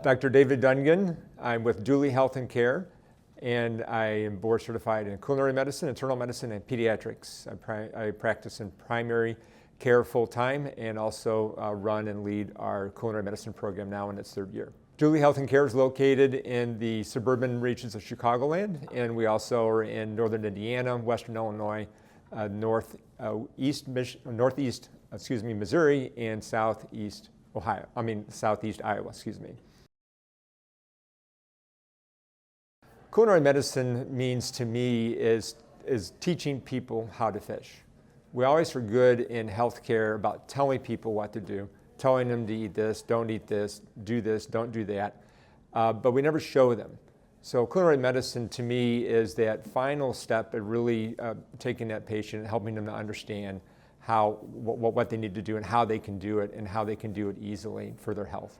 Dr. David Dungan. I'm with Dooley Health and Care, and I am board certified in culinary medicine, internal medicine, and pediatrics. I practice in primary care full-time and also run and lead our culinary medicine program now in its third year. Dooley Health and Care is located in the suburban regions of Chicagoland, and we also are in northern Indiana, western Illinois, northeast Missouri, and southeast Iowa. Culinary medicine means to me is teaching people how to fish. We always are good in healthcare about telling people what to do, telling them to eat this, don't eat this, don't do that, but we never show them. So culinary medicine to me is that final step of really taking that patient and helping them to understand what they need to do and how they can do it and how they can do it easily for their health.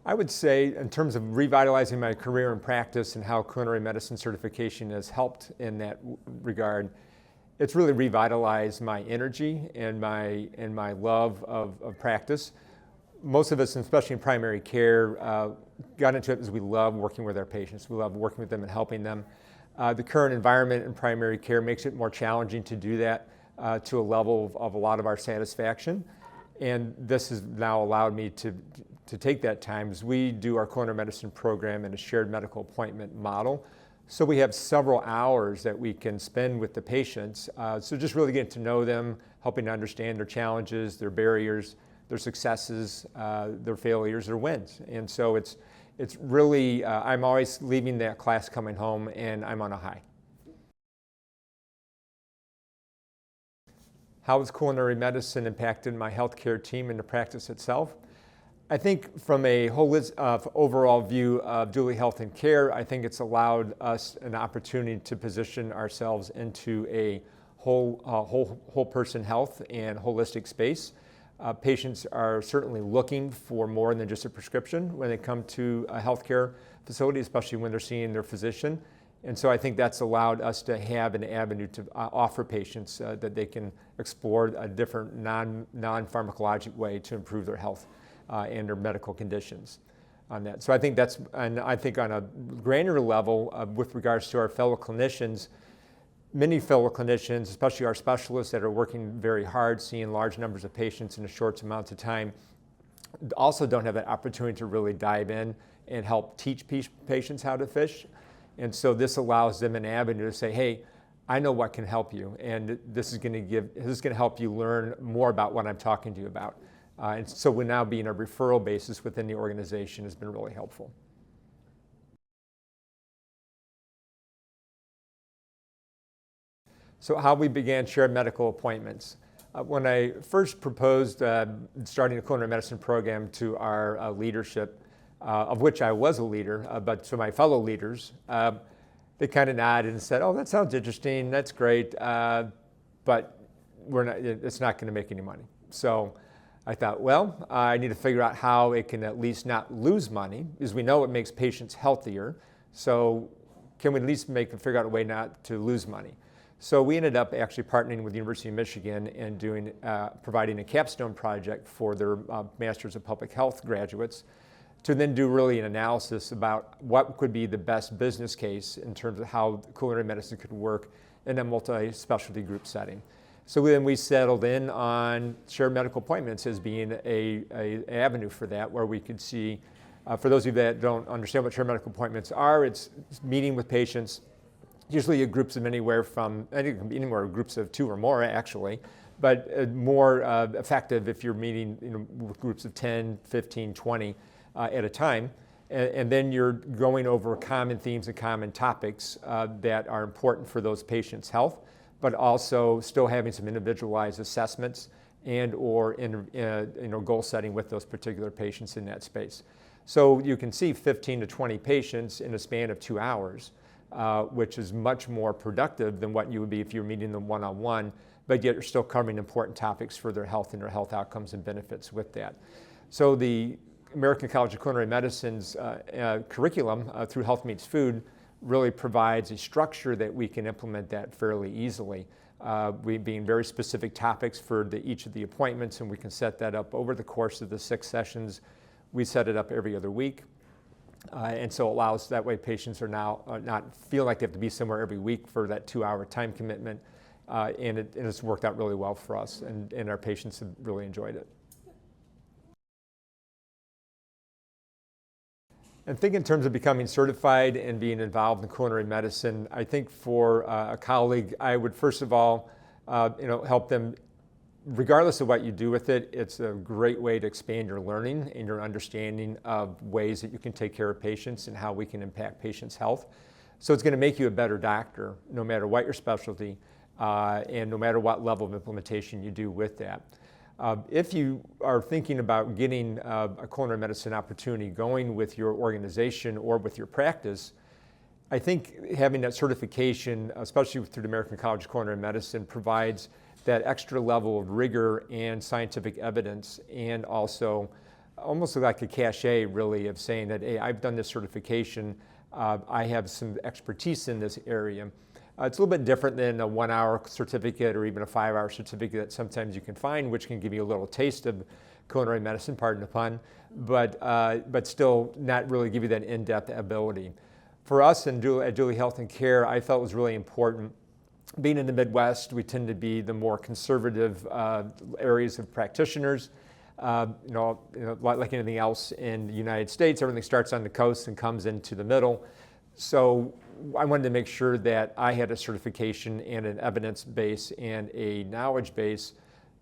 I would say in terms of revitalizing my career and practice and how culinary medicine certification has helped in that regard, it's really revitalized my energy and my love of practice. Most of us, especially in primary care, got into it because we love working with our patients. We love working with them and helping them. The current environment in primary care makes it more challenging to do that to a level of a lot of our satisfaction. And this has now allowed me to take that time as we do our culinary medicine program in a shared medical appointment model. So we have several hours that we can spend with the patients. So just really getting to know them, helping to understand their challenges, their barriers, their successes, their failures, their wins. And so it's really, I'm always leaving that class coming home and I'm on a high. How has culinary medicine impacted my healthcare team and the practice itself? I think from a overall view of Dooley Health and Care, I think it's allowed us an opportunity to position ourselves into a whole person health and holistic space. Patients are certainly looking for more than just a prescription when they come to a healthcare facility, especially when they're seeing their physician. And so I think that's allowed us to have an avenue to offer patients that they can explore a different non-pharmacologic way to improve their health and their medical conditions on that. So I think I think on a granular level with regards to our fellow clinicians, many fellow clinicians, especially our specialists that are working very hard, seeing large numbers of patients in a short amount of time, also don't have that opportunity to really dive in and help teach patients how to fish. And so this allows them an avenue to say, hey, I know what can help you, and this is going to help you learn more about what I'm talking to you about. And so we're now being a referral basis within the organization has been really helpful. So how we began shared medical appointments. When I first proposed starting a culinary medicine program to our leadership, of which I was a leader, but to my fellow leaders, they kind of nodded and said, oh, that sounds interesting, that's great, but it's not going to make any money. So I thought, well, I need to figure out how it can at least not lose money, because we know it makes patients healthier. So can we at least figure out a way not to lose money? So we ended up actually partnering with the University of Michigan and providing a capstone project for their Masters of Public Health graduates to then do really an analysis about what could be the best business case in terms of how culinary medicine could work in a multi-specialty group setting. So then we settled in on shared medical appointments as being an avenue for that, where we could see, for those of you that don't understand what shared medical appointments are, it's meeting with patients, usually groups of anywhere groups of 2 or more actually, but more effective if you're meeting with groups of 10, 15, 20 at a time. And then you're going over common themes and common topics that are important for those patients' health, but also still having some individualized assessments and or goal setting with those particular patients in that space. So you can see 15 to 20 patients in a span of 2 hours, which is much more productive than what you would be if you're meeting them one-on-one, but yet you're still covering important topics for their health and their health outcomes and benefits with that. So the American College of Culinary Medicine's curriculum through Health Meets Food really provides a structure that we can implement that fairly easily. we being very specific topics for each of the appointments, and we can set that up over the course of the 6 sessions. We set it up every other week. And so it allows, that way patients are now not feel like they have to be somewhere every week for that 2-hour time commitment. And it's worked out really well for us, and our patients have really enjoyed it. And think in terms of becoming certified and being involved in culinary medicine, I think for a colleague, I would first of all, help them, regardless of what you do with it, it's a great way to expand your learning and your understanding of ways that you can take care of patients and how we can impact patients' health. So it's going to make you a better doctor, no matter what your specialty, and no matter what level of implementation you do with that. If you are thinking about getting a culinary medicine opportunity going with your organization or with your practice, I think having that certification, especially through the American College of Culinary Medicine, provides that extra level of rigor and scientific evidence, and also almost like a cachet, really, of saying that, hey, I've done this certification, I have some expertise in this area. It's a little bit different than a 1-hour certificate or even a 5-hour certificate that sometimes you can find, which can give you a little taste of culinary medicine, pardon the pun, but still not really give you that in-depth ability. For us at Duly Health and Care, I felt it was really important. Being in the Midwest, we tend to be the more conservative areas of practitioners. Like anything else in the United States, everything starts on the coast and comes into the middle. So I wanted to make sure that I had a certification and an evidence base and a knowledge base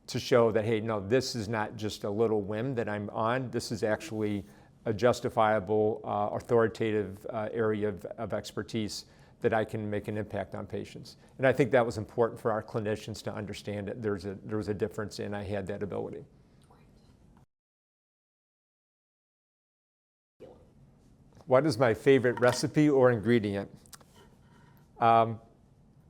to show that, hey, no, this is not just a little whim that I'm on. This is actually a justifiable, authoritative area of expertise that I can make an impact on patients. And I think that was important for our clinicians to understand that there was a difference, and I had that ability. What is my favorite recipe or ingredient?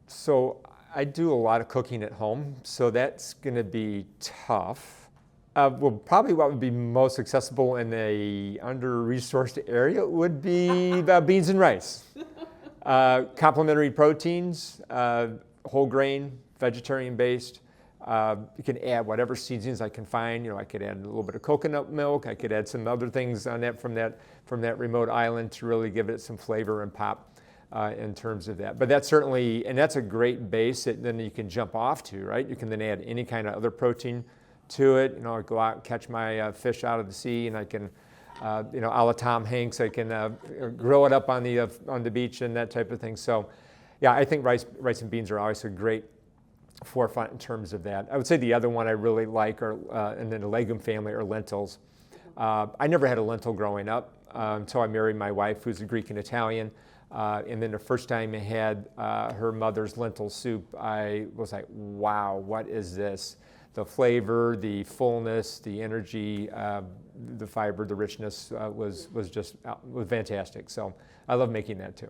So I do a lot of cooking at home, so that's going to be tough. Well, probably what would be most accessible in a under-resourced area would be beans and rice. Complementary proteins, whole grain, vegetarian-based. You can add whatever seasonings I can find. I could add a little bit of coconut milk. I could add some other things on that from that remote island to really give it some flavor and pop in terms of that. But that's certainly, and that's a great base that then you can jump off to, right? You can then add any kind of other protein to it. I go out and catch my fish out of the sea, and I can, a la Tom Hanks, I can grill it up on the beach and that type of thing. So, yeah, I think rice and beans are always a great forefront in terms of that. I would say the other one I really like and then the legume family are lentils. I never had a lentil growing up until I married my wife, who's a Greek and Italian. And then the first time I had her mother's lentil soup, I was like, wow, what is this? The flavor, the fullness, the energy, the fiber, the richness was fantastic. So I love making that too.